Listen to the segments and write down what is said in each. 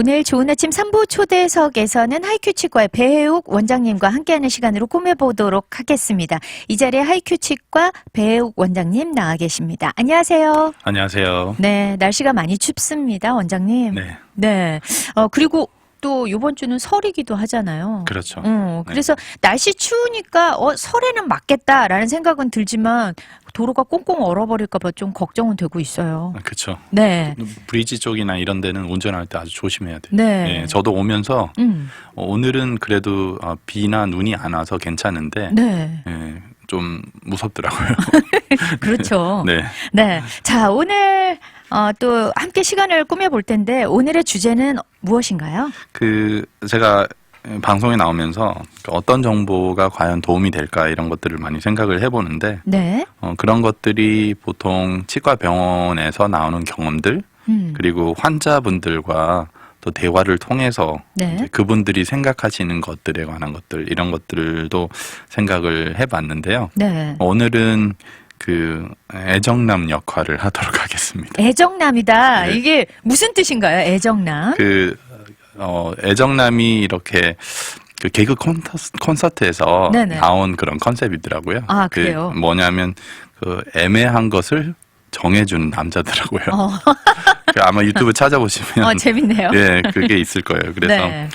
오늘 좋은 아침 3부 초대석에서는 하이큐 치과의 배혜욱 원장님과 함께하는 시간으로 꾸며보도록 하겠습니다. 이 자리에 하이큐 치과 배혜욱 원장님 나와 계십니다. 안녕하세요. 안녕하세요. 네, 날씨가 많이 춥습니다, 원장님. 네. 네. 그리고 또 이번 주는 설이기도 하잖아요. 그렇죠. 그래서 날씨 추우니까 설에는 맞겠다라는 생각은 들지만 도로가 꽁꽁 얼어버릴까 봐 좀 걱정은 되고 있어요. 그렇죠. 네. 브리지 쪽이나 이런 데는 운전할 때 아주 조심해야 돼요. 네. 네, 저도 오면서 오늘은 그래도 비나 눈이 안 와서 괜찮은데 네. 좀 무섭더라고요. 그렇죠. 네. 네. 자, 오늘 또 함께 시간을 꾸며볼 텐데 오늘의 주제는 무엇인가요? 제가 방송에 나오면서 어떤 정보가 과연 도움이 될까 이런 것들을 많이 생각을 해보는데 네. 그런 것들이 보통 치과 병원에서 나오는 경험들 그리고 환자분들과 또 대화를 통해서 네. 이제 그분들이 생각하시는 것들에 관한 것들 이런 것들도 생각을 해봤는데요. 네. 오늘은 애정남 역할을 하도록 하겠습니다. 애정남이다. 네. 이게 무슨 뜻인가요? 애정남? 애정남이 이렇게 개그 콘서트에서 네네. 나온 그런 컨셉이더라고요. 아, 그래요? 뭐냐면 애매한 것을 정해주는 남자더라고요. 아마 유튜브 찾아보시면 재밌네요. 예, 그게 있을 거예요. 그래서 네.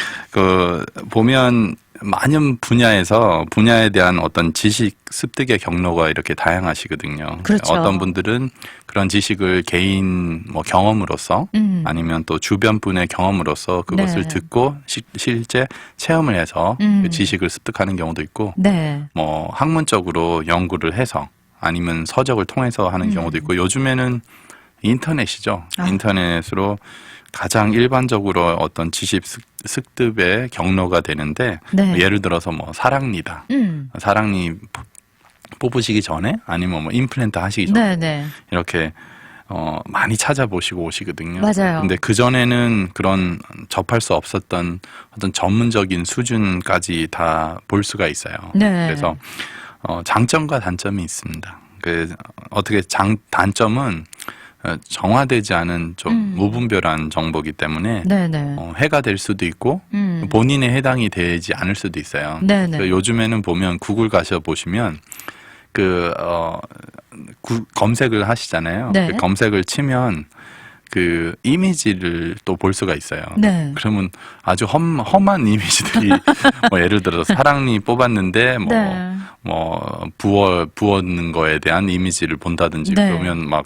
보면 많은 분야에 대한 어떤 지식 습득의 경로가 이렇게 다양하시거든요. 그렇죠. 어떤 분들은 그런 지식을 개인 경험으로서 아니면 또 주변 분의 경험으로서 그것을 네. 듣고 실제 체험을 해서 그 지식을 습득하는 경우도 있고 네. 학문적으로 연구를 해서 아니면 서적을 통해서 하는 경우도 있고 요즘에는 인터넷이죠. 인터넷으로 가장 일반적으로 어떤 지식 습득의 경로가 되는데 네. 예를 들어서 사랑니다. 사랑니 뽑으시기 전에 아니면 임플란트 하시기 전에 네. 이렇게 많이 찾아보시고 오시거든요. 맞아요. 근데 그전에는 그런 접할 수 없었던 어떤 전문적인 수준까지 다 볼 수가 있어요. 네. 그래서 장점과 단점이 있습니다. 어떻게 단점은 정화되지 않은 좀 무분별한 정보이기 때문에 네네. 해가 될 수도 있고 본인에 해당이 되지 않을 수도 있어요. 네네. 요즘에는 보면 구글 가셔 보시면 검색을 하시잖아요. 네. 검색을 치면 이미지를 또 볼 수가 있어요. 네. 그러면 아주 험한 이미지들이 예를 들어서 사랑니 뽑았는데 네. 부었는 거에 대한 이미지를 본다든지 네. 그러면 막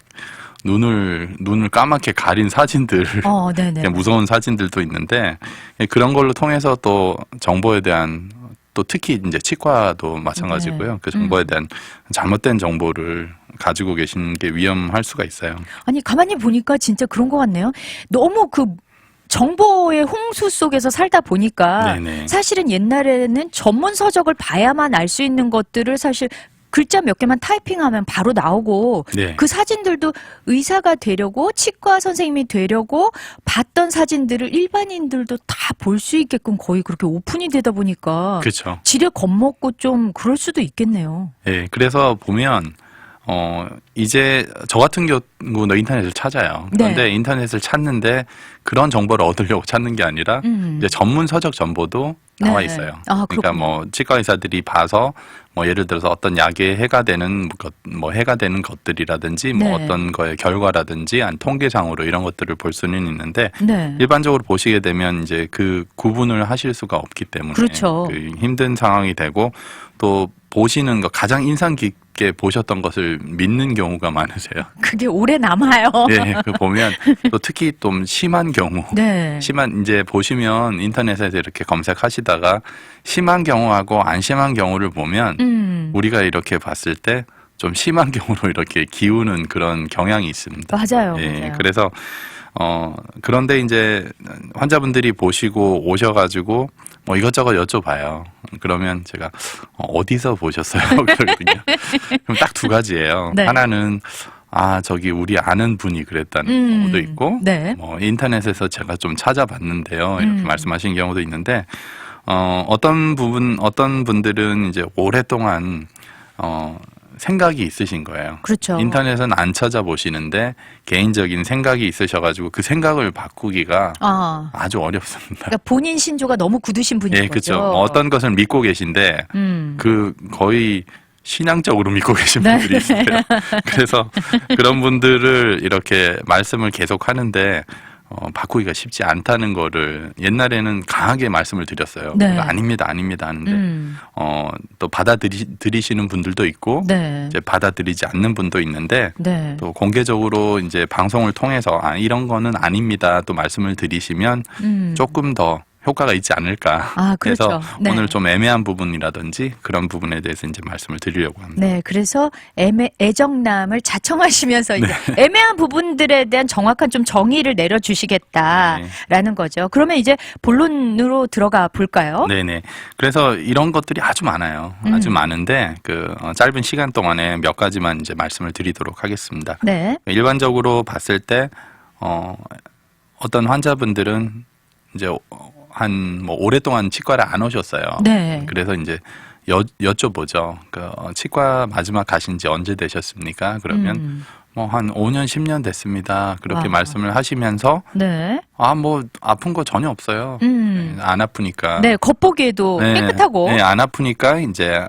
눈을 까맣게 가린 사진들 네네. 그냥 무서운 사진들도 있는데 그런 걸로 통해서 또 정보에 대한 또 특히 이제 치과도 마찬가지고요. 네. 그 정보에 대한 잘못된 정보를 가지고 계시는 게 위험할 수가 있어요. 아니, 가만히 보니까 진짜 그런 것 같네요. 너무 정보의 홍수 속에서 살다 보니까 네네. 사실은 옛날에는 전문 서적을 봐야만 알 수 있는 것들을 사실 글자 몇 개만 타이핑하면 바로 나오고 네. 그 사진들도 의사가 되려고 치과 선생님이 되려고 봤던 사진들을 일반인들도 다 볼 수 있게끔 거의 그렇게 오픈이 되다 보니까 그렇죠. 지레 겁먹고 좀 그럴 수도 있겠네요. 네, 그래서 보면 이제 저 같은 경우는 인터넷을 찾아요. 그런데 네. 인터넷을 찾는데 그런 정보를 얻으려고 찾는 게 아니라 이제 전문 서적 정보도 나와 네. 있어요. 아, 그러니까 치과 의사들이 봐서 예를 들어서 어떤 약에 해가 되는 것들이라든지 네. 어떤 거의 결과라든지 아니 통계상으로 이런 것들을 볼 수는 있는데 네. 일반적으로 보시게 되면 이제 구분을 하실 수가 없기 때문에 그렇죠. 힘든 상황이 되고 또 보시는 거 가장 인상 깊게 보셨던 것을 믿는 경우가 많으세요. 그게 오래 남아요. 예, 보면 또 특히 좀 심한 경우, 네. 이제 보시면 인터넷에서 이렇게 검색하시다가 심한 경우하고 안 심한 경우를 보면 우리가 이렇게 봤을 때 좀 심한 경우로 이렇게 기우는 그런 경향이 있습니다. 맞아요. 예, 맞아요. 그래서 그런데 이제 환자분들이 보시고 오셔가지고 이것저것 여쭤봐요. 그러면 제가 어디서 보셨어요? 그러거든요. 그럼 딱 두 가지예요. 네. 하나는 저기 우리 아는 분이 그랬다는 경우도 있고, 네. 인터넷에서 제가 좀 찾아봤는데요. 이렇게 말씀하신 경우도 있는데, 어떤 분들은 이제 오랫동안, 생각이 있으신 거예요. 그렇죠. 인터넷은 안 찾아보시는데 개인적인 생각이 있으셔가지고 그 생각을 바꾸기가 아주 어렵습니다. 그러니까 본인 신조가 너무 굳으신 분인 예, 거죠. 그렇죠. 어떤 것을 믿고 계신데 그 거의 신앙적으로 믿고 계신 네. 분들이 있어요. 그래서 그런 분들을 이렇게 말씀을 계속 하는데 바꾸기가 쉽지 않다는 거를 옛날에는 강하게 말씀을 드렸어요. 네. 아닙니다, 아닙니다 하는데 또 받아들이시는 분들도 있고 네. 이제 받아들이지 않는 분도 있는데 네. 또 공개적으로 이제 방송을 통해서 이런 거는 아닙니다 또 말씀을 드리시면 조금 더 효과가 있지 않을까. 그렇죠. 그래서 네. 오늘 좀 애매한 부분이라든지 그런 부분에 대해서 이제 말씀을 드리려고 합니다. 네, 그래서 애정남을 자청하시면서 이제 네. 애매한 부분들에 대한 정확한 좀 정의를 내려주시겠다라는 거죠. 그러면 이제 본론으로 들어가 볼까요? 네네. 그래서 이런 것들이 아주 많아요. 아주 많은데 그 짧은 시간 동안에 몇 가지만 이제 말씀을 드리도록 하겠습니다. 네. 일반적으로 봤을 때 어떤 환자분들은 이제 한 뭐 오랫동안 치과를 안 오셨어요. 네. 그래서 이제 여쭤보죠. 그 치과 마지막 가신 지 언제 되셨습니까? 그러면 뭐 한 5년, 10년 됐습니다. 그렇게 말씀을 하시면서 네. 뭐 아픈 거 전혀 없어요. 안 아프니까. 네, 겉보기에도 깨끗하고. 네, 안 아프니까 이제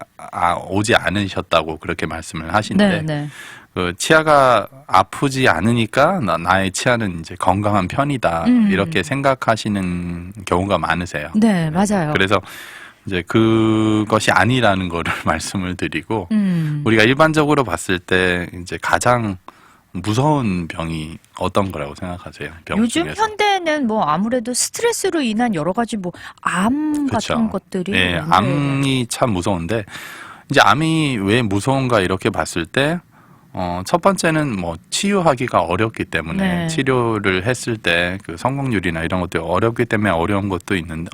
오지 않으셨다고 그렇게 말씀을 하시는데 네, 네. 그 치아가 아프지 않으니까 나의 치아는 이제 건강한 편이다 이렇게 생각하시는 경우가 많으세요. 네, 맞아요. 그래서 이제 그것이 아니라는 거를 말씀을 드리고 우리가 일반적으로 봤을 때 이제 가장 무서운 병이 어떤 거라고 생각하세요? 병 요즘 중에서. 현대는 뭐 아무래도 스트레스로 인한 여러 가지 뭐 암 그렇죠. 같은 것들이 네, 암이 참 무서운데 이제 암이 왜 무서운가 이렇게 봤을 때 첫 번째는 뭐 치유하기가 어렵기 때문에 네. 치료를 했을 때 그 성공률이나 이런 것들이 어렵기 때문에 어려운 것도 있는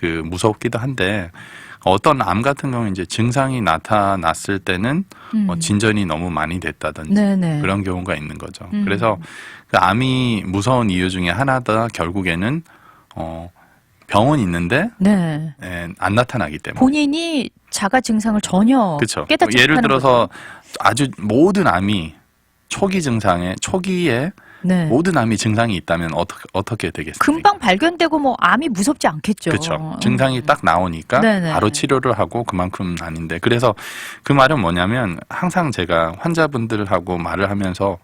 그 무섭기도 한데 어떤 암 같은 경우는 이제 증상이 나타났을 때는 진전이 너무 많이 됐다든지 네네. 그런 경우가 있는 거죠. 그래서 그 암이 무서운 이유 중에 하나가 결국에는 병은 있는데 네. 안 나타나기 때문에. 본인이 자가 증상을 전혀 그렇죠. 깨닫지 예를 못하는 들어서 거죠. 아주 모든 암이 초기에 네. 모든 암이 증상이 있다면 어떻게 되겠습니까? 금방 발견되고 뭐 암이 무섭지 않겠죠. 그렇죠. 증상이 딱 나오니까 네네. 바로 치료를 하고 그만큼 아닌데 그래서 그 말은 뭐냐면 항상 제가 환자분들하고 말을 하면서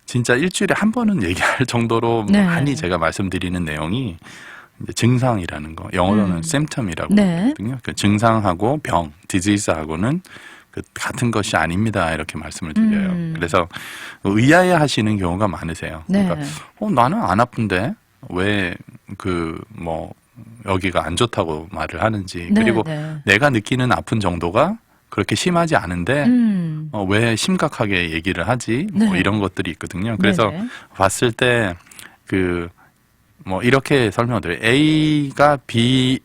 진짜 일주일에 한 번은 얘기할 정도로 네. 많이 제가 말씀드리는 내용이 이제 증상이라는 거 영어로는 symptom이라고 네. 하거든요. 그 증상하고 병, disease하고는 그 같은 것이 아닙니다. 이렇게 말씀을 드려요. 그래서 의아해하시는 경우가 많으세요. 네. 그러니까 나는 안 아픈데 왜 그 뭐 여기가 안 좋다고 말을 하는지 네, 그리고 네. 내가 느끼는 아픈 정도가 그렇게 심하지 않은데 왜 심각하게 얘기를 하지? 뭐 네. 이런 것들이 있거든요. 그래서 네네. 봤을 때 그 뭐 이렇게 설명드려요. A가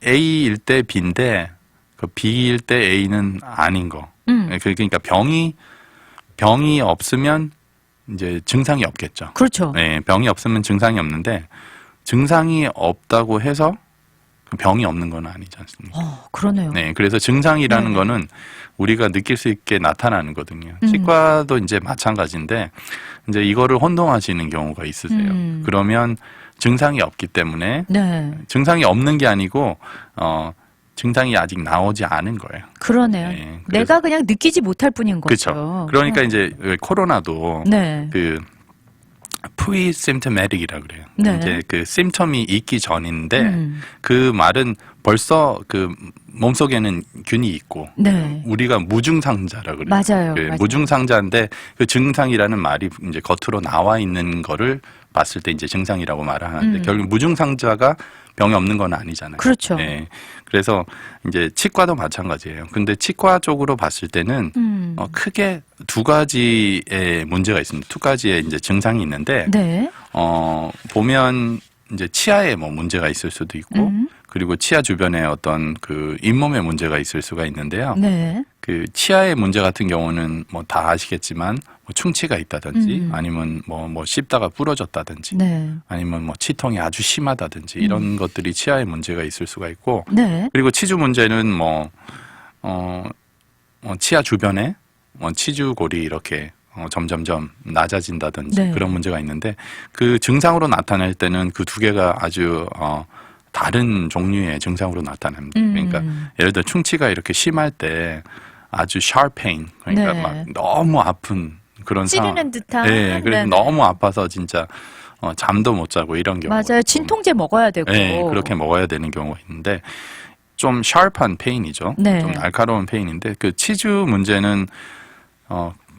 A일 때 B인데 그 B일 때 A는 아닌 거. 그러니까 병이 없으면 이제 증상이 없겠죠. 그렇죠. 네, 병이 없으면 증상이 없는데 증상이 없다고 해서 병이 없는 건 아니지 않습니까? 그러네요. 네, 그래서 증상이라는 네네. 거는 우리가 느낄 수 있게 나타나는 거거든요. 치과도 이제 마찬가지인데 이제 이거를 혼동하시는 경우가 있으세요. 그러면 증상이 없기 때문에 네. 증상이 없는 게 아니고 증상이 아직 나오지 않은 거예요. 그러네요. 네, 그래서- 내가 그냥 느끼지 못할 뿐인 거죠. 그렇죠. 그러니까 이제 코로나도 네. 그 pre-symptomatic이라 그래요. 네. 이제 그 심텀이 있기 전인데 그 말은 벌써 그 몸속에는 균이 있고 네. 우리가 무증상자라 그래요. 맞아요. 그 맞아요. 무증상자인데 그 증상이라는 말이 이제 겉으로 나와 있는 거를 봤을 때 이제 증상이라고 말을 하는데 결국 무증상자가 병이 없는 건 아니잖아요. 그렇죠. 네. 그래서 이제 치과도 마찬가지예요. 근데 치과 쪽으로 봤을 때는 크게 두 가지의 문제가 있습니다. 두 가지의 이제 증상이 있는데 네. 보면 이제 치아에 뭐 문제가 있을 수도 있고 그리고 치아 주변에 어떤 그 잇몸에 문제가 있을 수가 있는데요. 네. 그 치아의 문제 같은 경우는 뭐 다 아시겠지만 뭐 충치가 있다든지 아니면 뭐 씹다가 부러졌다든지 네. 아니면 뭐 치통이 아주 심하다든지 이런 것들이 치아에 문제가 있을 수가 있고 네. 그리고 치주 문제는 치아 주변에 치주골이 이렇게 점점점 낮아진다든지 네. 그런 문제가 있는데 그 증상으로 나타날 때는 그 두 개가 아주 다른 종류의 증상으로 나타납니다. 그러니까 예를 들어 충치가 이렇게 심할 때 아주 sharp pain, 그러니까 네. 막 너무 아픈 그런 상황. 찌르는 듯한. 네, 그래서 네네. 너무 아파서 진짜 잠도 못 자고 이런 경우. 맞아요. 진통제 먹어야 되고. 네, 그렇게 먹어야 되는 경우가 있는데 좀 sharp한 페인이죠. 네. 좀 날카로운 페인인데 그 치주 문제는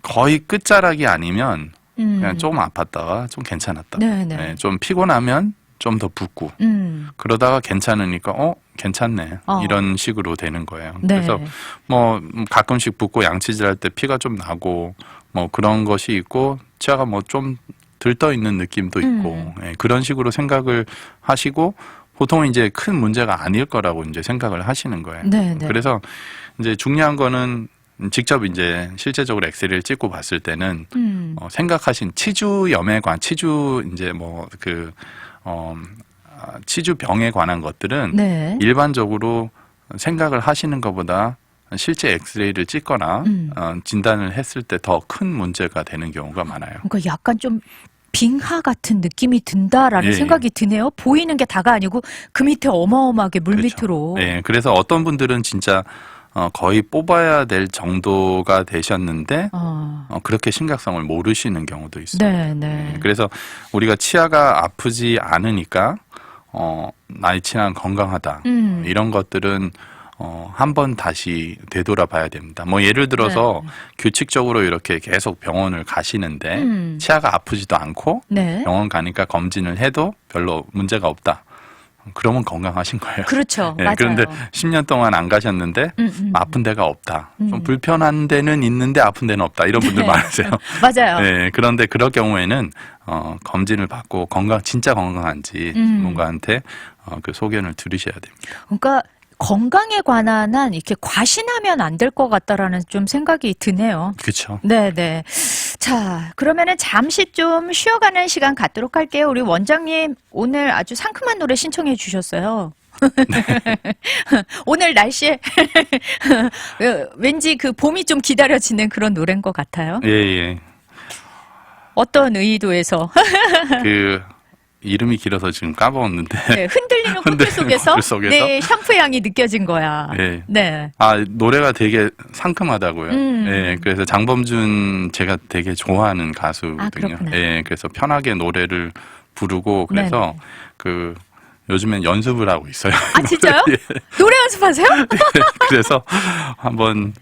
거의 끝자락이 아니면 그냥 좀 아팠다가 좀 괜찮았다. 네네. 네, 좀 피곤하면 좀 더 붓고 그러다가 괜찮으니까 괜찮네 이런 식으로 되는 거예요. 네. 그래서 뭐 가끔씩 붓고 양치질할 때 피가 좀 나고 뭐 그런 것이 있고 치아가 뭐 좀 들떠 있는 느낌도 있고 예, 그런 식으로 생각을 하시고 보통은 이제 큰 문제가 아닐 거라고 이제 생각을 하시는 거예요. 네, 네. 그래서 이제 중요한 거는 직접 이제 실제적으로 엑스레이를 찍고 봤을 때는 생각하신 치주염에 치주 이제 치주병에 관한 것들은 네. 일반적으로 생각을 하시는 것보다 실제 엑스레이를 찍거나 진단을 했을 때 더 큰 문제가 되는 경우가 많아요. 그러니까 약간 좀 빙하 같은 느낌이 든다라는 예, 생각이 드네요. 보이는 게 다가 아니고 그 밑에 어마어마하게 물 그렇죠. 밑으로. 네, 그래서 어떤 분들은 진짜 거의 뽑아야 될 정도가 되셨는데 그렇게 심각성을 모르시는 경우도 있어요. 네, 네. 그래서 우리가 치아가 아프지 않으니까 나의 치아는 건강하다. 이런 것들은 한번 다시 되돌아봐야 됩니다. 뭐 예를 들어서 규칙적으로 이렇게 계속 병원을 가시는데 치아가 아프지도 않고 네. 병원 가니까 검진을 해도 별로 문제가 없다. 그러면 건강하신 거예요. 그렇죠. 네, 맞아요. 그런데 10년 동안 안 가셨는데 아픈 데가 없다. 좀 불편한 데는 있는데 아픈 데는 없다. 이런 분들 많으세요. 맞아요. 네, 그런데 그럴 경우에는 검진을 받고 진짜 건강한지 전문가한테 그 소견을 들으셔야 됩니다. 그러니까 건강에 관한 한 이렇게 과신하면 안 될 것 같다라는 좀 생각이 드네요. 그렇죠. 네, 네. 자, 그러면은 잠시 좀 쉬어가는 시간 갖도록 할게요. 우리 원장님 오늘 아주 상큼한 노래 신청해 주셨어요. 오늘 날씨에 왠지 그 봄이 좀 기다려지는 그런 노래인 것 같아요. 예, 예. 어떤 의도에서 그 이름이 길어서 지금 까먹었는데. 네, 흔들리는 꽃들 흔들리는 속에서 꽃들 속에서? 네, 샴푸 향이 느껴진 거야. 예. 네. 노래가 되게 상큼하다고요. 예, 그래서 장범준 제가 되게 좋아하는 가수거든요. 그렇구나. 예, 그래서 편하게 노래를 부르고 그래서 요즘엔 연습을 하고 있어요. 아, 진짜요? 예. 노래 연습하세요? 그래서 한번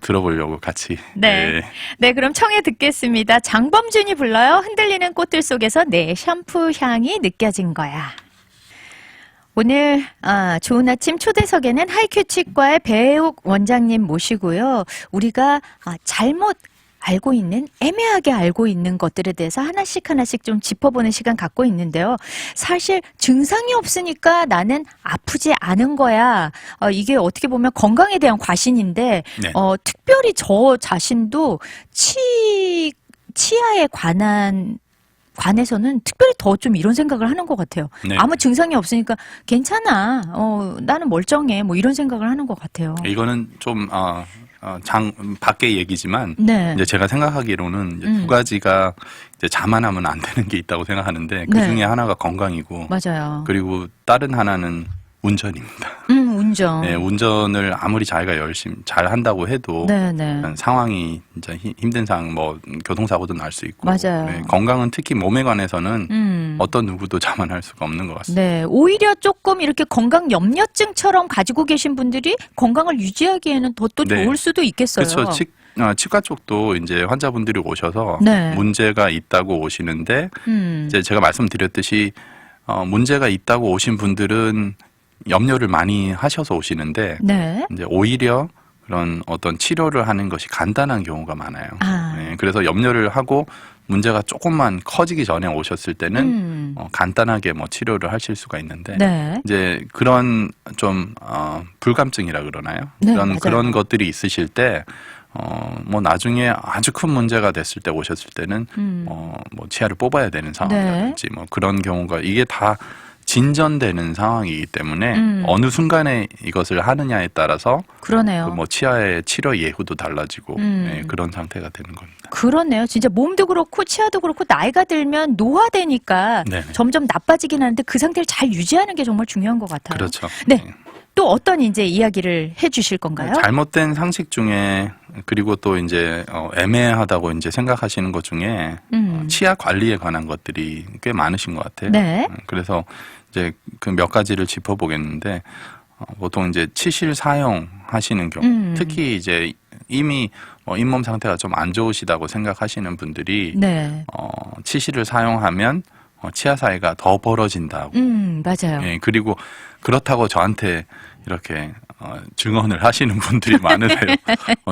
들어보려고 같이. 네. 예. 네, 그럼 청해 듣겠습니다. 장범준이 불러요. 흔들리는 꽃들 속에서 내 샴푸 향이 느껴진 거야. 오늘 좋은 아침 초대석에는 하이큐 치과의 배혜욱 원장님 모시고요. 우리가 잘못 알고 있는, 애매하게 알고 있는 것들에 대해서 하나씩 좀 짚어보는 시간 갖고 있는데요. 사실 증상이 없으니까 나는 아프지 않은 거야. 이게 어떻게 보면 건강에 대한 과신인데, 네. 특별히 저 자신도 치아에 관해서는 특별히 더 좀 이런 생각을 하는 것 같아요. 네. 아무 증상이 없으니까 괜찮아. 나는 멀쩡해. 뭐 이런 생각을 하는 것 같아요. 이거는 좀 밖의 얘기지만 네. 이제 제가 생각하기로는 이제 두 가지가 이제 자만하면 안 되는 게 있다고 생각하는데 그 네. 중에 하나가 건강이고 맞아요. 그리고 다른 하나는 운전입니다. 운전. 네, 운전을 아무리 자기가 열심히 잘 한다고 해도 네. 상황이 진짜 힘든 상황, 뭐 교통사고도 날 수 있고 맞아요. 네, 건강은 특히 몸에 관해서는 어떤 누구도 자만할 수가 없는 것 같습니다. 네, 오히려 조금 이렇게 건강 염려증처럼 가지고 계신 분들이 건강을 유지하기에는 더 또 네. 좋을 수도 있겠어요. 그렇죠. 치과 쪽도 이제 환자분들이 오셔서 네. 문제가 있다고 오시는데 이제 제가 말씀드렸듯이 문제가 있다고 오신 분들은 염려를 많이 하셔서 오시는데 네. 이제 오히려 그런 어떤 치료를 하는 것이 간단한 경우가 많아요. 네, 그래서 염려를 하고 문제가 조금만 커지기 전에 오셨을 때는 간단하게 뭐 치료를 하실 수가 있는데 네. 이제 그런 좀 불감증이라 그러나요? 네, 맞아요. 그런 것들이 있으실 때 뭐 나중에 아주 큰 문제가 됐을 때 오셨을 때는 뭐 치아를 뽑아야 되는 상황이라든지 뭐 그런 경우가 이게 다 진전되는 상황이기 때문에 어느 순간에 이것을 하느냐에 따라서 그러네요. 그뭐 치아의 치료 예후도 달라지고 예, 그런 상태가 되는 겁니다. 그러네요. 진짜 몸도 그렇고 치아도 그렇고 나이가 들면 노화되니까 네네. 점점 나빠지긴 하는데 그 상태를 잘 유지하는 게 정말 중요한 것 같아요. 그렇죠. 네. 또 어떤 이제 이야기를 해주실 건가요? 잘못된 상식 중에 그리고 또 이제 애매하다고 이제 생각하시는 것 중에 치아 관리에 관한 것들이 꽤 많으신 것 같아요. 네. 그래서 이제 그 몇 가지를 짚어보겠는데 보통 이제 치실 사용하시는 경우 특히 이제 이미 잇몸 상태가 좀 안 좋으시다고 생각하시는 분들이 네. 치실을 사용하면 치아 사이가 더 벌어진다고. 맞아요. 예, 그리고 그렇다고 저한테 이렇게 증언을 하시는 분들이 많으세요.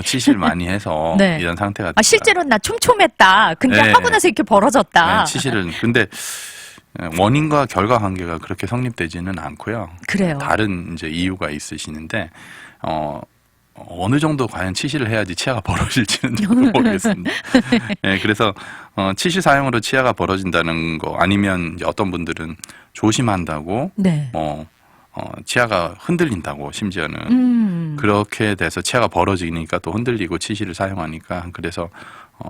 치실 많이 해서 네. 이런 상태가 아, 실제로 나 촘촘했다. 근데 네. 하고 나서 이렇게 벌어졌다. 네, 치실은 근데 원인과 결과 관계가 그렇게 성립되지는 않고요. 그래요. 다른 이제 이유가 있으시는데 어느 정도 과연 치실을 해야지 치아가 벌어질지는 모르겠습니다. 네, 그래서 치실 사용으로 치아가 벌어진다는 거 아니면 이제 어떤 분들은 조심한다고 네. 치아가 흔들린다고 심지어는 그렇게 돼서 치아가 벌어지니까 또 흔들리고 치실을 사용하니까 그래서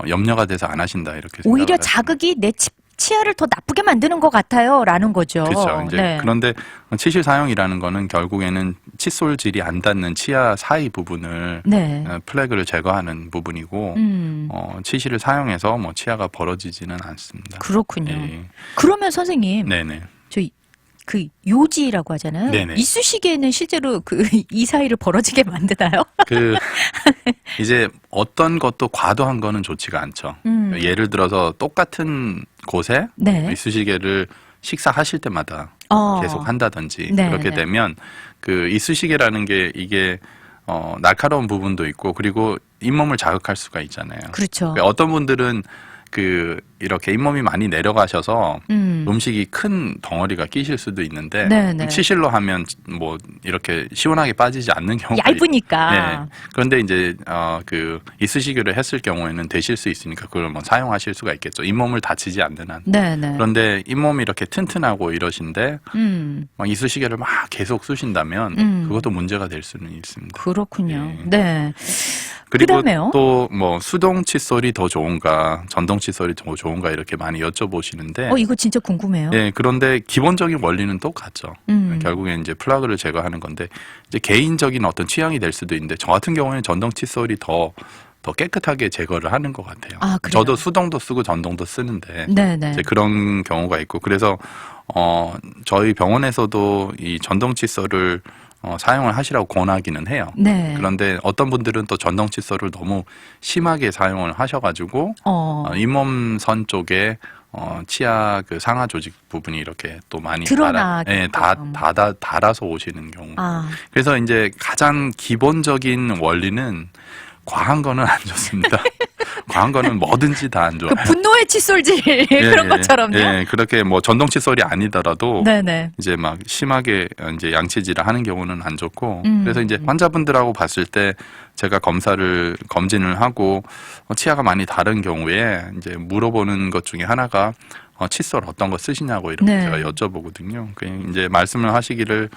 염려가 돼서 안 하신다 이렇게 오히려 생각을 하시면. 자극이 내 치아를 더 나쁘게 만드는 것 같아요라는 거죠. 그렇죠. 이제 네. 그런데 치실 사용이라는 거는 결국에는 칫솔질이 안 닿는 치아 사이 부분을 네. 플래그를 제거하는 부분이고 치실을 사용해서 뭐 치아가 벌어지지는 않습니다. 그렇군요. 예. 그러면 선생님, 네네. 저희 그 요지라고 하잖아요. 네네. 이쑤시개는 실제로 그 이 사이를 벌어지게 만드나요? 그 이제 어떤 것도 과도한 거는 좋지가 않죠. 예를 들어서 똑같은 곳에 네. 이쑤시개를 식사하실 때마다 계속 한다든지 네, 그렇게 네. 되면 그 이쑤시개라는 게 이게 날카로운 부분도 있고 그리고 잇몸을 자극할 수가 있잖아요. 그렇죠. 그러니까 어떤 분들은 그 이렇게 잇몸이 많이 내려가셔서 음식이 큰 덩어리가 끼실 수도 있는데 네네. 치실로 하면 뭐 이렇게 시원하게 빠지지 않는 경우가 얇으니까. 네. 그런데 이제 그 이쑤시개를 했을 경우에는 되실 수 있으니까 그걸 뭐 사용하실 수가 있겠죠. 잇몸을 다치지 않는 한. 네네. 그런데 잇몸이 이렇게 튼튼하고 이러신데 막 이쑤시개를 막 계속 쑤신다면 그것도 문제가 될 수는 있습니다. 그렇군요. 예. 네. 그리고 그다음에요? 또 뭐 수동 칫솔이 더 좋은가 전동 칫솔이 더 좋은가 이렇게 많이 여쭤보시는데 이거 진짜 궁금해요. 예, 그런데 기본적인 원리는 똑같죠. 음. 결국엔 이제 플러그를 제거하는 건데 이제 개인적인 어떤 취향이 될 수도 있는데 저 같은 경우에는 전동 칫솔이 더 깨끗하게 제거를 하는 것 같아요. 아, 그래요? 저도 수동도 쓰고 전동도 쓰는데 네네. 이제 그런 경우가 있고 그래서 저희 병원에서도 이 전동 칫솔을 사용을 하시라고 권하기는 해요. 네. 그런데 어떤 분들은 또 전동 칫솔을 너무 심하게 사용을 하셔가지고 잇몸 선 쪽에 치아 그 상하 조직 부분이 이렇게 또 많이 달아서 오시는 경우. 그래서 이제 가장 기본적인 원리는 과한 거는 안 좋습니다. 과한 거는 뭐든지 다 안 좋아요. 그 분노의 칫솔질 그런 것처럼요. 예, 그렇게 뭐 전동 칫솔이 아니더라도 네네. 이제 막 심하게 이제 양치질을 하는 경우는 안 좋고 그래서 이제 환자분들하고 봤을 때 제가 검진을 하고 치아가 많이 다른 경우에 이제 물어보는 것 중에 하나가 칫솔 어떤 거 쓰시냐고 이렇게 네. 제가 여쭤보거든요. 그냥 이제 말씀을 하시기를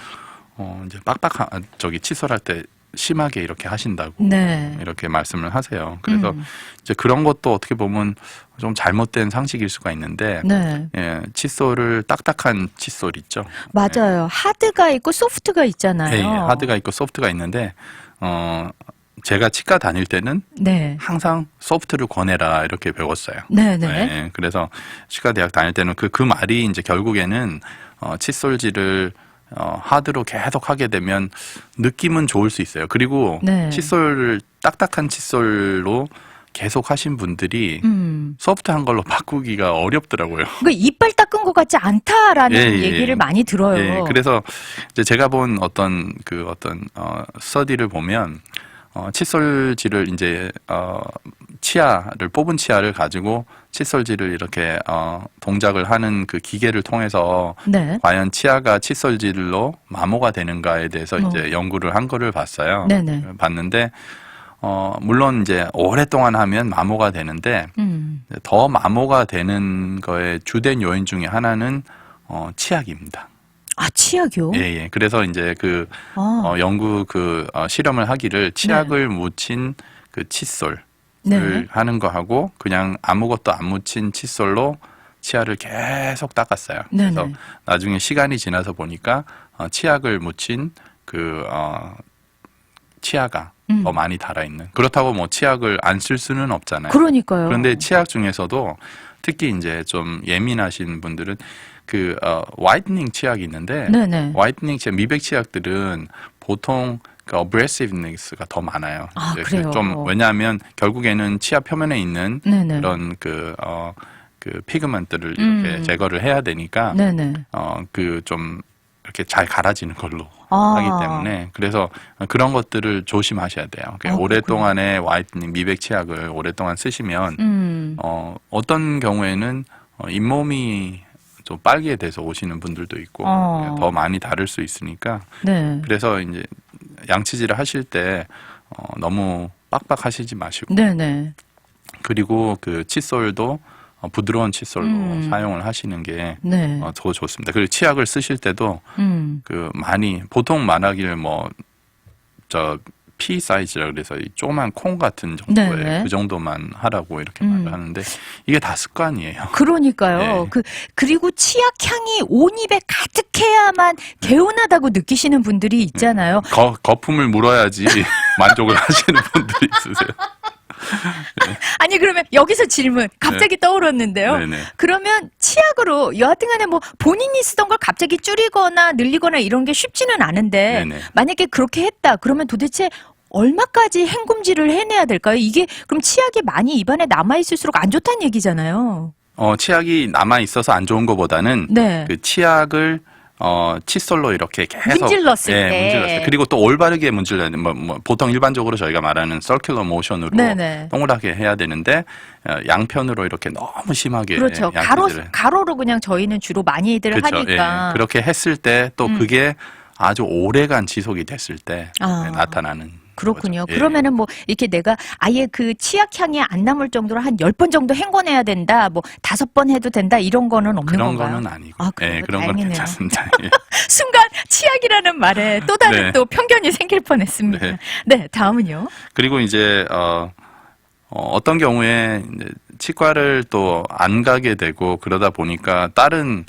이제 빡빡한 칫솔할 때 심하게 이렇게 하신다고 네. 이렇게 말씀을 하세요. 그래서 이제 그런 것도 어떻게 보면 좀 잘못된 상식일 수가 있는데 네. 예, 칫솔을 딱딱한 칫솔 있죠. 맞아요. 하드가 있고 소프트가 있잖아요. 예, 예, 하드가 있고 소프트가 있는데 제가 치과 다닐 때는 네. 항상 소프트를 권해라 이렇게 배웠어요. 네네. 예, 그래서 치과 대학 다닐 때는 그 말이 이제 결국에는 칫솔질을 하드로 계속 하게 되면 느낌은 좋을 수 있어요. 그리고 네. 칫솔을 딱딱한 칫솔로 계속 하신 분들이 소프트한 걸로 바꾸기가 어렵더라고요. 그 이빨 닦은 것 같지 않다라는 예, 예. 얘기를 많이 들어요. 예, 그래서 이제 제가 본 어떤 스터디를 보면 칫솔질을 이제 뽑은 치아를 가지고 칫솔질을 이렇게 동작을 하는 그 기계를 통해서 네. 과연 치아가 칫솔질로 마모가 되는가에 대해서 이제 연구를 한 거를 봤어요. 네네. 봤는데 물론 이제 오랫동안 하면 마모가 되는데 더 마모가 되는 거의 주된 요인 중에 하나는 치약입니다. 아, 치약이요? 예, 예. 그래서 이제 연구 실험을 하기를 치약을 묻힌 그 칫솔을 네. 하는 거 하고 그냥 아무것도 안 묻힌 칫솔로 치아를 계속 닦았어요. 그래서 네네. 나중에 시간이 지나서 보니까 치약을 묻힌 치아가 더 많이 달아있는. 그렇다고 뭐 치약을 안 쓸 수는 없잖아요. 그러니까요. 그런데 치약 중에서도 특히 이제 좀 예민하신 분들은 화이트닝 치약이 있는데 네네. 화이트닝 치약, 미백 치약들은 보통 그 abrasiveness가 더 많아요. 아, 이제 그래요? 왜냐하면 결국에는 치아 표면에 있는 네네. 그런 피그먼트를 이렇게 제거를 해야 되니까 네네. 좀 이렇게 잘 갈아지는 걸로 아. 하기 때문에 그래서 그런 것들을 조심하셔야 돼요. 아, 오랫동안의 화이트닝 미백 치약을 오랫동안 쓰시면 어떤 경우에는 잇몸이 좀 빨개 돼서 오시는 분들도 있고 더 많이 다를 수 있으니까 네. 그래서 이제 양치질을 하실 때 너무 빡빡하시지 마시고 네네. 그리고 그 칫솔도 부드러운 칫솔로 사용을 하시는 게 네. 더 좋습니다. 그리고 치약을 쓰실 때도 보통 말하길 P 사이즈라 그래서 이 조그만 콩 같은 정도의 네네. 그 정도만 하라고 이렇게 말을 하는데 이게 다 습관이에요. 그러니까요. 네. 그리고 치약 향이 온 입에 가득해야만 개운하다고 느끼시는 분들이 있잖아요. 거품을 물어야지 만족을 하시는 분들이 있으세요. 아니, 그러면 여기서 질문 갑자기 떠올랐는데요. 네네. 그러면 치약으로 여하튼간에 뭐 본인이 쓰던 걸 갑자기 줄이거나 늘리거나 이런 게 쉽지는 않은데 네네. 만약에 그렇게 했다 그러면 도대체 얼마까지 행굼질을 해내야 될까요? 이게 그럼 치약이 많이 입안에 남아있을수록 안 좋다는 얘기잖아요. 치약이 남아 있어서 안 좋은 것보다는 네. 그 치약을 칫솔로 이렇게 계속 문질렀을 때. 문질렀어요. 그리고 또 올바르게 문질러야 돼. 보통 일반적으로 저희가 말하는 서큘러 모션으로 네네. 동그랗게 해야 되는데 양편으로 이렇게 너무 심하게 그렇죠. 양치질을 가로로 그냥 저희는 주로 많이들 그렇죠. 하니까. 예. 그렇게 했을 때 또 그게 아주 오래간 지속이 됐을 때 나타나는 그렇군요. 거죠. 예. 그러면은 뭐 이렇게 내가 아예 그 치약 향이 안 남을 정도로 한 10번 정도 헹궈내야 된다. 뭐 5번 해도 된다. 이런 거는 없는 그런 건가요? 거는 아니고. 아, 그래요? 그런 건 다행이네요. 괜찮습니다. 예. 순간 치약이라는 말에 또 다른 네. 또 편견이 생길 뻔했습니다. 네. 네, 다음은요. 그리고 이제 어떤 경우에 이제 치과를 또 안 가게 되고 그러다 보니까 다른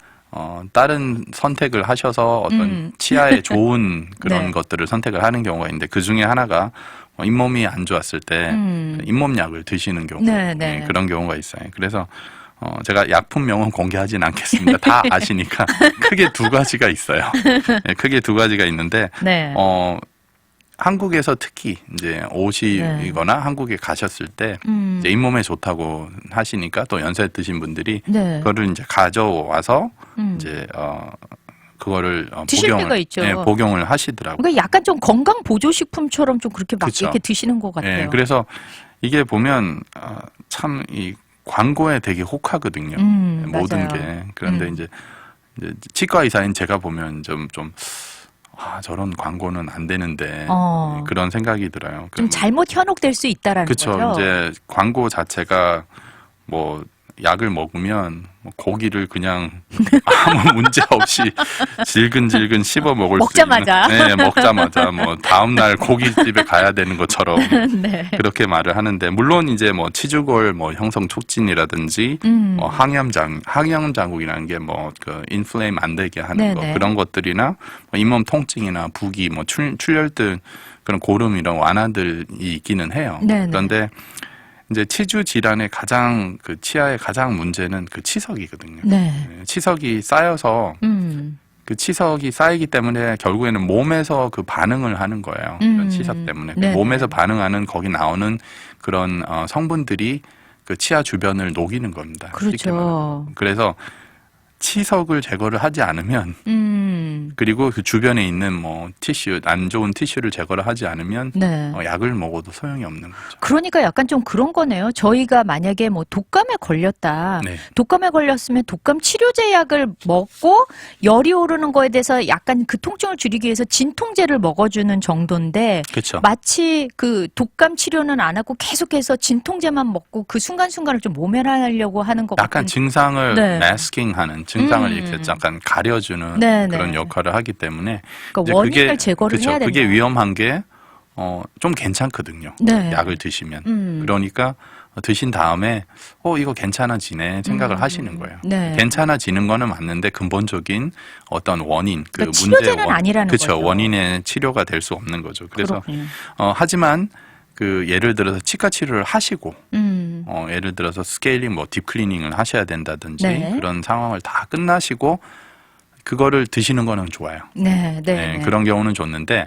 선택을 하셔서 어떤 치아에 좋은 그런 네. 것들을 선택을 하는 경우가 있는데 그 중에 하나가 잇몸이 안 좋았을 때 잇몸약을 드시는 경우 네, 네. 그런 경우가 있어요. 그래서 제가 약품명은 공개하진 않겠습니다. 다 아시니까 크게 두 가지가 있어요. 네, 크게 두 가지가 있는데 네. 한국에서 특히 이제 오시거나 한국에 가셨을 때 이제 잇몸에 좋다고 하시니까 또 연세 드신 분들이 네. 그거를 이제 가져와서 이제 그거를 드실 때가 있죠. 복용을 하시더라고요. 그러니까 약간 좀 건강 보조식품처럼 좀 그렇게 막 그쵸. 이렇게 드시는 것 같아요. 예, 그래서 이게 보면 참 이 광고에 되게 혹하거든요. 모든 맞아요. 게. 그런데 이제 치과 의사인 제가 보면 좀 저런 광고는 안 되는데 그런 생각이 들어요. 좀 잘못 현혹될 수 있다라는 그렇죠. 거죠. 이제 광고 자체가 뭐 약을 먹으면 고기를 그냥 아무 문제 없이 질근질근 씹어 먹을 먹자마자. 수 있는. 네, 먹자마자 뭐 다음 날 고깃집에 가야 되는 것처럼 네. 그렇게 말을 하는데 물론 이제 뭐 치주골 형성 促진이라든지 항염 자국이라는 게 그 인플레임 안 되게 하는 거 네네. 그런 것들이나 잇몸 통증이나 부기 출혈 그런 고름 이런 완화들이 있기는 해요. 네네. 그런데 이제 치주 질환의 치아의 가장 문제는 그 치석이거든요. 네. 치석이 쌓여서 그 치석이 쌓이기 때문에 결국에는 몸에서 그 반응을 하는 거예요. 그런 치석 때문에 네네. 몸에서 반응하는 거기 나오는 그런 성분들이 그 치아 주변을 녹이는 겁니다. 쉽게 말하면. 그렇죠. 그래서 치석을 제거를 하지 않으면 그리고 그 주변에 있는 안 좋은 티슈를 제거를 하지 않으면 네. 약을 먹어도 소용이 없는 거죠. 그러니까 약간 좀 그런 거네요. 저희가 만약에 뭐 독감에 걸렸다. 네. 독감에 걸렸으면 독감 치료제 약을 먹고 열이 오르는 거에 대해서 약간 그 통증을 줄이기 위해서 진통제를 먹어주는 정도인데 그렇죠. 마치 그 독감 치료는 안 하고 계속해서 진통제만 먹고 그 순간순간을 좀 모면하려고 하는 것 약간 같은. 증상을 네. 마스킹하는 증상을 이렇게 약간 가려주는 네네. 그런 역할. 역할을 하기 때문에 그러니까 이제 원인을 제거를 그쵸, 해야 된다. 그게 위험한 게 좀 괜찮거든요. 네. 약을 드시면. 그러니까 드신 다음에 이거 괜찮아지네 생각을 하시는 거예요. 네. 괜찮아지는 거는 맞는데 근본적인 어떤 원인, 그 그러니까 문제의 치료제는 아니라는 그쵸, 거죠. 원인의 치료가 될 수 없는 거죠. 그래서 그렇군요. 하지만 그 예를 들어서 치과 치료를 하시고 예를 들어서 스케일링 뭐 딥클리닝을 하셔야 된다든지 네. 그런 상황을 다 끝나시고 그거를 드시는 거는 좋아요. 네, 네. 네, 그런 경우는 좋는데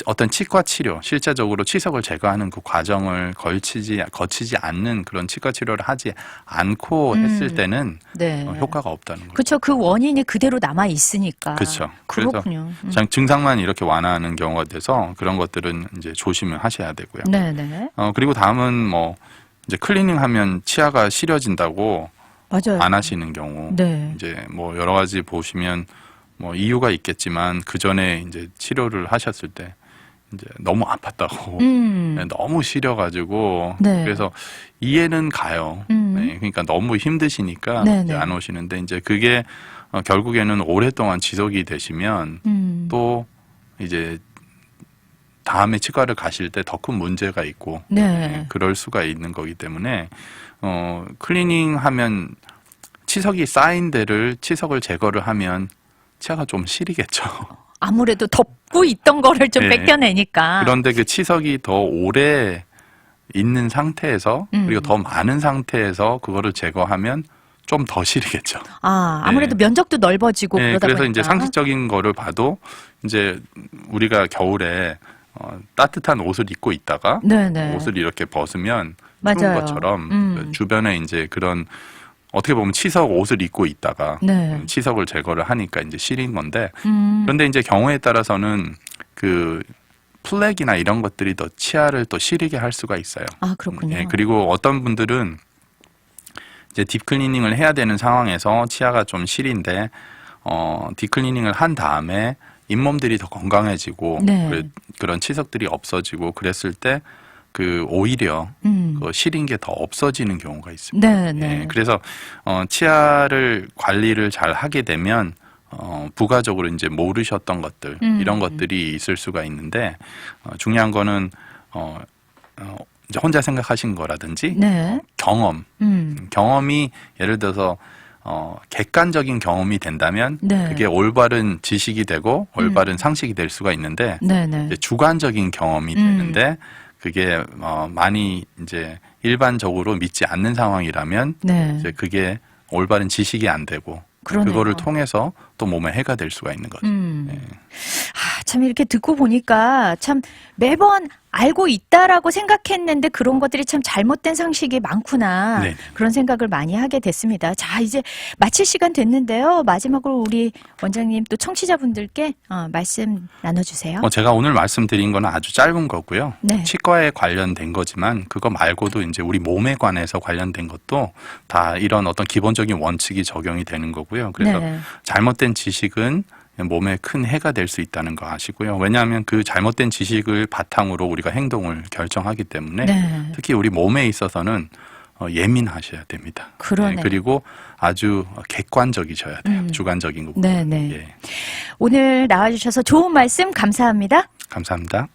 어떤 치과 치료, 실제적으로 치석을 제거하는 그 과정을 거치지 않는 그런 치과 치료를 하지 않고 했을 때는 네. 효과가 없다는 거죠. 그렇죠. 그 원인이 그대로 남아 있으니까. 그렇죠. 그렇군요. 증상만 이렇게 완화하는 경우가 돼서 그런 것들은 이제 조심을 하셔야 되고요. 네, 네. 그리고 다음은 뭐 이제 클리닝하면 치아가 시려진다고 맞아요. 안 하시는 경우, 네. 이제 뭐 여러 가지 보시면 뭐 이유가 있겠지만 그 전에 이제 치료를 하셨을 때 이제 너무 아팠다고, 네, 너무 시려가지고 네. 그래서 이해는 가요. 네, 그러니까 너무 힘드시니까 네, 이제 네. 안 오시는데 이제 그게 결국에는 오랫동안 지속이 되시면 또 이제 다음에 치과를 가실 때 더 큰 문제가 있고 네. 그럴 수가 있는 거기 때문에 클리닝 하면 치석이 쌓인 데를 치석을 제거를 하면 치아가 좀 시리겠죠. 아무래도 덮고 있던 거를 좀 네. 뺏겨내니까. 그런데 그 치석이 더 오래 있는 상태에서 그리고 더 많은 상태에서 그거를 제거하면 좀 더 시리겠죠. 아무래도 면적도 넓어지고 네, 그러다 그래서 보니까. 이제 상식적인 거를 봐도 이제 우리가 겨울에 따뜻한 옷을 입고 있다가 네네. 옷을 이렇게 벗으면 맞아요. 추운 것처럼 주변에 이제 그런 어떻게 보면 치석 옷을 입고 있다가 네. 치석을 제거를 하니까 이제 시린 건데 그런데 이제 경우에 따라서는 그 플렉이나 이런 것들이 더 치아를 또 시리게 할 수가 있어요. 그렇군요. 예, 그리고 어떤 분들은 이제 딥클리닝을 해야 되는 상황에서 치아가 좀 시린데 딥클리닝을 한 다음에 잇몸들이 더 건강해지고 네. 그런 치석들이 없어지고 그랬을 때 그 오히려 그 시린 게 더 없어지는 경우가 있습니다. 네, 네. 예, 그래서 치아를 관리를 잘 하게 되면 부가적으로 이제 모르셨던 것들 이런 것들이 있을 수가 있는데 중요한 거는 이제 혼자 생각하신 거라든지 네. 경험이 예를 들어서 객관적인 경험이 된다면 네. 그게 올바른 지식이 되고 올바른 상식이 될 수가 있는데 네, 네. 이제 주관적인 경험이 되는데 그게 많이 이제 일반적으로 믿지 않는 상황이라면 네. 이제 그게 올바른 지식이 안 되고 그러네요. 그거를 통해서 또 몸에 해가 될 수가 있는 거죠. 네. 참 이렇게 듣고 보니까 참 매번 알고 있다라고 생각했는데 그런 것들이 참 잘못된 상식이 많구나. 네. 그런 생각을 많이 하게 됐습니다. 자, 이제 마칠 시간 됐는데요. 마지막으로 우리 원장님 또 청취자분들께 말씀 나눠주세요. 제가 오늘 말씀드린 거는 아주 짧은 거고요. 네. 치과에 관련된 거지만 그거 말고도 이제 우리 몸에 관해서 관련된 것도 다 이런 어떤 기본적인 원칙이 적용이 되는 거고요. 그래서 네. 잘못된 지식은 몸에 큰 해가 될 수 있다는 거 아시고요. 왜냐하면 그 잘못된 지식을 바탕으로 우리가 행동을 결정하기 때문에 네. 특히 우리 몸에 있어서는 예민하셔야 됩니다. 그러네요. 네, 그리고 아주 객관적이셔야 돼요. 주관적인 것보다. 네, 네. 예, 오늘 나와주셔서 좋은 말씀 감사합니다. 감사합니다.